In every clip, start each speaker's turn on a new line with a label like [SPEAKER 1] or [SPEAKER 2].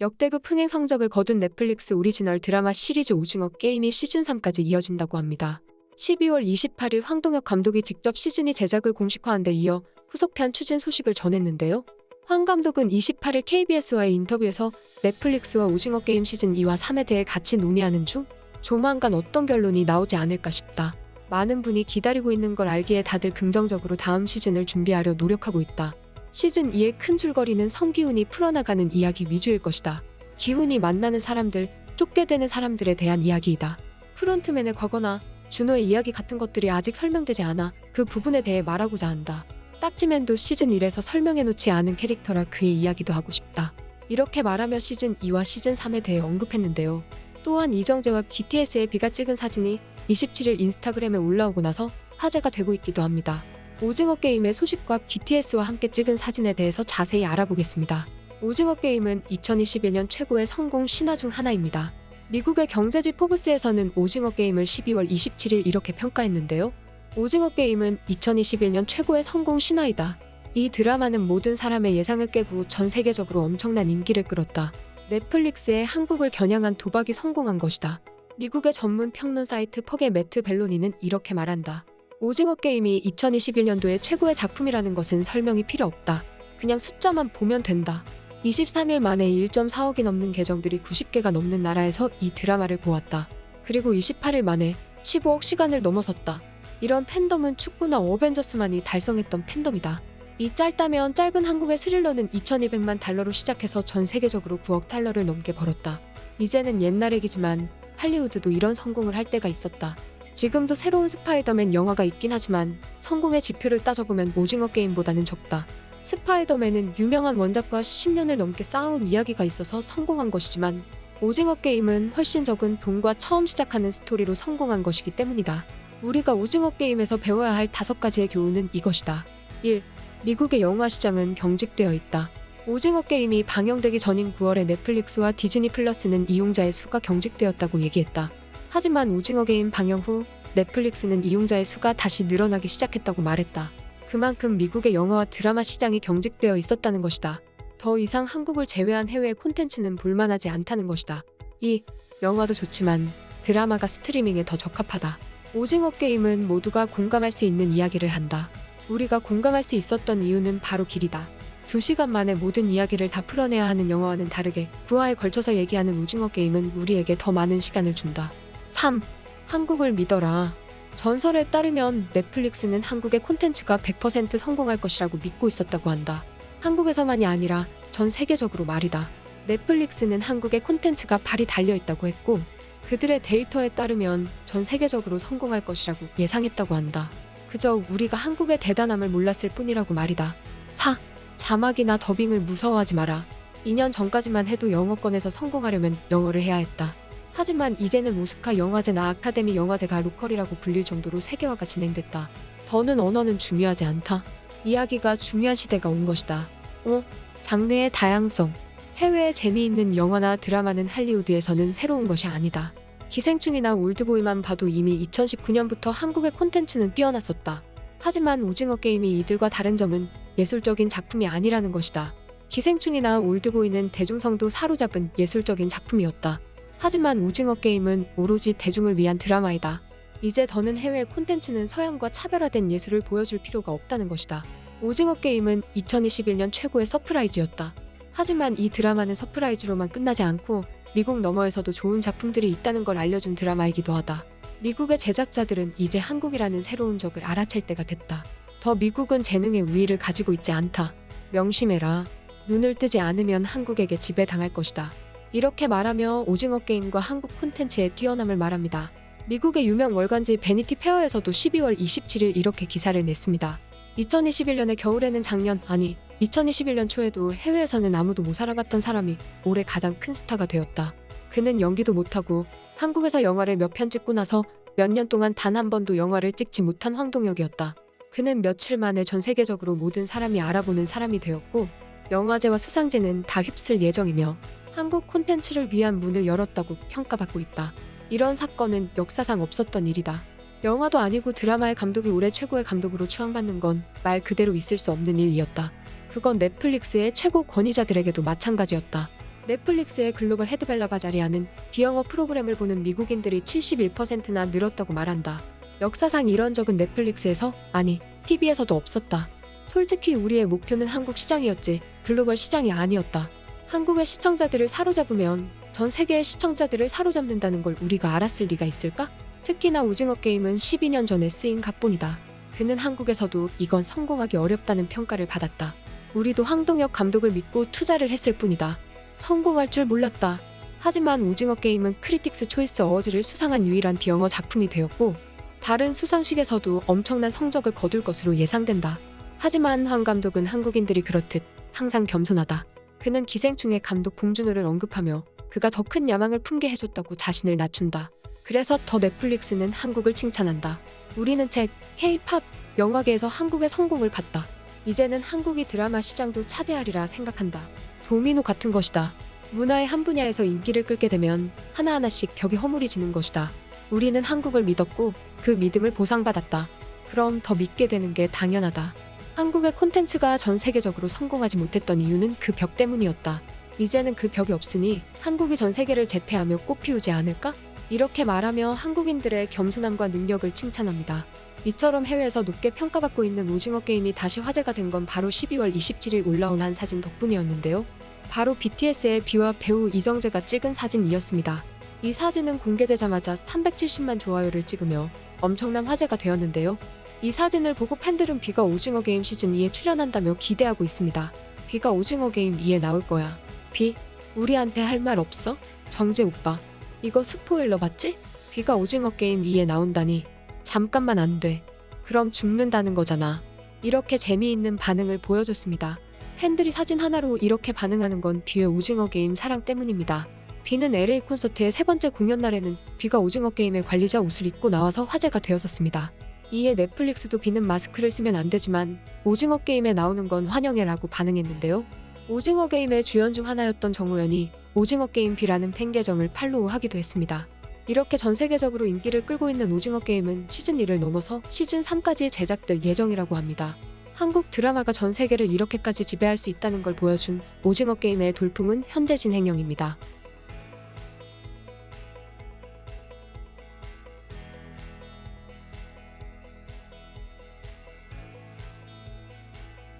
[SPEAKER 1] 역대급 흥행 성적을 거둔 넷플릭스 오리지널 드라마 시리즈 오징어 게임이 시즌3까지 이어진다고 합니다. 12월 28일 황동혁 감독이 직접 시즌2 제작을 공식화한 데 이어 후속편 추진 소식을 전했는데요. 황 감독은 28일 KBS와의 인터뷰에서 넷플릭스와 오징어 게임 시즌2와 3에 대해 같이 논의하는 중 조만간 어떤 결론이 나오지 않을까 싶다. 많은 분이 기다리고 있는 걸 알기에 다들 긍정적으로 다음 시즌을 준비하려 노력하고 있다. 시즌2의 큰 줄거리는 성기훈이 풀어나가는 이야기 위주일 것이다. 기훈이 만나는 사람들, 쫓게 되는 사람들에 대한 이야기이다. 프론트맨의 과거나 준호의 이야기 같은 것들이 아직 설명되지 않아 그 부분에 대해 말하고자 한다. 딱지맨도 시즌1에서 설명해놓지 않은 캐릭터라 그의 이야기도 하고 싶다. 이렇게 말하며 시즌2와 시즌3에 대해 언급했는데요. 또한 이정재와 BTS의 비가 찍은 사진이 27일 인스타그램에 올라오고 나서 화제가 되고 있기도 합니다. 오징어 게임의 소식과 BTS와 함께 찍은 사진에 대해서 자세히 알아보겠습니다. 오징어 게임은 2021년 최고의 성공 신화 중 하나입니다. 미국의 경제지 포브스에서는 오징어 게임을 12월 27일 이렇게 평가했는데요. 오징어 게임은 2021년 최고의 성공 신화이다. 이 드라마는 모든 사람의 예상을 깨고 전 세계적으로 엄청난 인기를 끌었다. 넷플릭스의 한국을 겨냥한 도박이 성공한 것이다. 미국의 전문 평론 사이트 퍽의 매트 벨로니는 이렇게 말한다. 오징어 게임이 2021년도의 최고의 작품이라는 것은 설명이 필요 없다. 그냥 숫자만 보면 된다. 23일 만에 1.4억이 넘는 계정들이 90개가 넘는 나라에서 이 드라마를 보았다. 그리고 28일 만에 15억 시간을 넘어섰다. 이런 팬덤은 축구나 어벤져스만이 달성했던 팬덤이다. 이 짧다면 짧은 한국의 스릴러는 2200만 달러로 시작해서 전 세계적으로 9억 달러를 넘게 벌었다. 이제는 옛날 얘기지만 할리우드도 이런 성공을 할 때가 있었다. 지금도 새로운 스파이더맨 영화가 있긴 하지만 성공의 지표를 따져보면 오징어 게임보다는 적다. 스파이더맨은 유명한 원작과 10년을 넘게 쌓아온 이야기가 있어서 성공한 것이지만 오징어 게임은 훨씬 적은 돈과 처음 시작하는 스토리로 성공한 것이기 때문이다. 우리가 오징어 게임에서 배워야 할 5가지의 교훈은 이것이다. 1. 미국의 영화 시장은 경직되어 있다. 오징어 게임이 방영되기 전인 9월에 넷플릭스와 디즈니 플러스는 이용자의 수가 경직되었다고 얘기했다. 하지만 오징어 게임 방영 후 넷플릭스는 이용자의 수가 다시 늘어나기 시작했다고 말했다. 그만큼 미국의 영화와 드라마 시장이 경직되어 있었다는 것이다. 더 이상 한국을 제외한 해외 콘텐츠는 볼만하지 않다는 것이다. 2. 영화도 좋지만 드라마가 스트리밍에 더 적합하다. 오징어 게임은 모두가 공감할 수 있는 이야기를 한다. 우리가 공감할 수 있었던 이유는 바로 길이다. 2시간 만에 모든 이야기를 다 풀어내야 하는 영화와는 다르게 9화에 걸쳐서 얘기하는 오징어 게임은 우리에게 더 많은 시간을 준다. 3. 한국을 믿어라. 전설에 따르면 넷플릭스는 한국의 콘텐츠가 100% 성공할 것이라고 믿고 있었다고 한다. 한국에서만이 아니라 전 세계적으로 말이다. 넷플릭스는 한국의 콘텐츠가 발이 달려있다고 했고 그들의 데이터에 따르면 전 세계적으로 성공할 것이라고 예상했다고 한다. 그저 우리가 한국의 대단함을 몰랐을 뿐이라고 말이다. 4. 자막이나 더빙을 무서워하지 마라. 2년 전까지만 해도 영어권에서 성공하려면 영어를 해야 했다. 하지만 이제는 오스카 영화제나 아카데미 영화제가 로컬이라고 불릴 정도로 세계화가 진행됐다. 더는 언어는 중요하지 않다. 이야기가 중요한 시대가 온 것이다. 5. 장르의 다양성. 해외에 재미있는 영화나 드라마는 할리우드에서는 새로운 것이 아니다. 기생충이나 올드보이만 봐도 이미 2019년부터 한국의 콘텐츠는 뛰어났었다. 하지만 오징어 게임이 이들과 다른 점은 예술적인 작품이 아니라는 것이다. 기생충이나 올드보이는 대중성도 사로잡은 예술적인 작품이었다. 하지만 오징어 게임은 오로지 대중을 위한 드라마이다. 이제 더는 해외 콘텐츠는 서양과 차별화된 예술을 보여줄 필요가 없다는 것이다. 오징어 게임은 2021년 최고의 서프라이즈였다. 하지만 이 드라마는 서프라이즈로만 끝나지 않고 미국 너머에서도 좋은 작품들이 있다는 걸 알려준 드라마이기도 하다. 미국의 제작자들은 이제 한국이라는 새로운 적을 알아챌 때가 됐다. 더 미국은 재능의 우위를 가지고 있지 않다. 명심해라. 눈을 뜨지 않으면 한국에게 지배당할 것이다. 이렇게 말하며 오징어 게임과 한국 콘텐츠의 뛰어남을 말합니다. 미국의 유명 월간지 베니티 페어에서도 12월 27일 이렇게 기사를 냈습니다. 2021년의 겨울에는 2021년 초에도 해외에서는 아무도 못 알아봤던 사람이 올해 가장 큰 스타가 되었다. 그는 연기도 못하고 한국에서 영화를 몇 편 찍고 나서 몇 년 동안 단 한 번도 영화를 찍지 못한 황동혁이었다. 그는 며칠 만에 전 세계적으로 모든 사람이 알아보는 사람이 되었고 영화제와 수상제는 다 휩쓸 예정이며 한국 콘텐츠를 위한 문을 열었다고 평가받고 있다. 이런 사건은 역사상 없었던 일이다. 영화도 아니고 드라마의 감독이 올해 최고의 감독으로 추앙받는 건 말 그대로 있을 수 없는 일이었다. 그건 넷플릭스의 최고 권위자들에게도 마찬가지였다. 넷플릭스의 글로벌 헤드벨라바 자리하는 비영어 프로그램을 보는 미국인들이 71%나 늘었다고 말한다. 역사상 이런 적은 넷플릭스에서, 아니, TV에서도 없었다. 솔직히 우리의 목표는 한국 시장이었지, 글로벌 시장이 아니었다. 한국의 시청자들을 사로잡으면 전 세계의 시청자들을 사로잡는다는 걸 우리가 알았을 리가 있을까? 특히나 오징어 게임은 12년 전에 쓰인 각본이다. 그는 한국에서도 이건 성공하기 어렵다는 평가를 받았다. 우리도 황동혁 감독을 믿고 투자를 했을 뿐이다. 성공할 줄 몰랐다. 하지만 오징어 게임은 크리틱스 초이스 어워즈를 수상한 유일한 비영어 작품이 되었고 다른 수상식에서도 엄청난 성적을 거둘 것으로 예상된다. 하지만 황 감독은 한국인들이 그렇듯 항상 겸손하다. 그는 기생충의 감독 봉준호를 언급하며 그가 더 큰 야망을 품게 해줬다고 자신을 낮춘다. 그래서 더 넷플릭스는 한국을 칭찬한다. 우리는 책, K-팝, 영화계에서 한국의 성공을 봤다. 이제는 한국이 드라마 시장도 차지하리라 생각한다. 도미노 같은 것이다. 문화의 한 분야에서 인기를 끌게 되면 하나하나씩 벽이 허물어지는 것이다. 우리는 한국을 믿었고 그 믿음을 보상받았다. 그럼 더 믿게 되는 게 당연하다. 한국의 콘텐츠가 전 세계적으로 성공하지 못했던 이유는 그 벽 때문이었다. 이제는 그 벽이 없으니 한국이 전 세계를 제패하며 꽃피우지 않을까? 이렇게 말하며 한국인들의 겸손함과 능력을 칭찬합니다. 이처럼 해외에서 높게 평가받고 있는 오징어 게임이 다시 화제가 된 건 바로 12월 27일 올라온 한 사진 덕분이었는데요. 바로 BTS의 B와 배우 이정재가 찍은 사진이었습니다. 이 사진은 공개되자마자 370만 좋아요를 찍으며 엄청난 화제가 되었는데요. 이 사진을 보고 팬들은 B가 오징어 게임 시즌 2에 출연한다며 기대하고 있습니다. B가 오징어 게임 2에 나올 거야. B, 우리한테 할 말 없어? 정재 오빠, 이거 스포일러 봤지? B가 오징어 게임 2에 나온다니. 잠깐만 안 돼. 그럼 죽는다는 거잖아. 이렇게 재미있는 반응을 보여줬습니다. 팬들이 사진 하나로 이렇게 반응하는 건 B의 오징어 게임 사랑 때문입니다. B는 LA 콘서트의 세 번째 공연 날에는 B가 오징어 게임의 관리자 옷을 입고 나와서 화제가 되었었습니다. 이에 넷플릭스도 B는 마스크를 쓰면 안 되지만 오징어 게임에 나오는 건 환영해라고 반응했는데요. 오징어 게임의 주연 중 하나였던 정우현이 오징어 게임 B라는 팬 계정을 팔로우하기도 했습니다. 이렇게 전 세계적으로 인기를 끌고 있는 오징어 게임은 시즌 2를 넘어서 시즌 3까지 제작될 예정이라고 합니다. 한국 드라마가 전 세계를 이렇게까지 지배할 수 있다는 걸 보여준 오징어 게임의 돌풍은 현재 진행형입니다.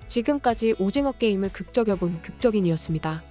[SPEAKER 1] 지금까지 오징어 게임을 극적여본 극적인이었습니다.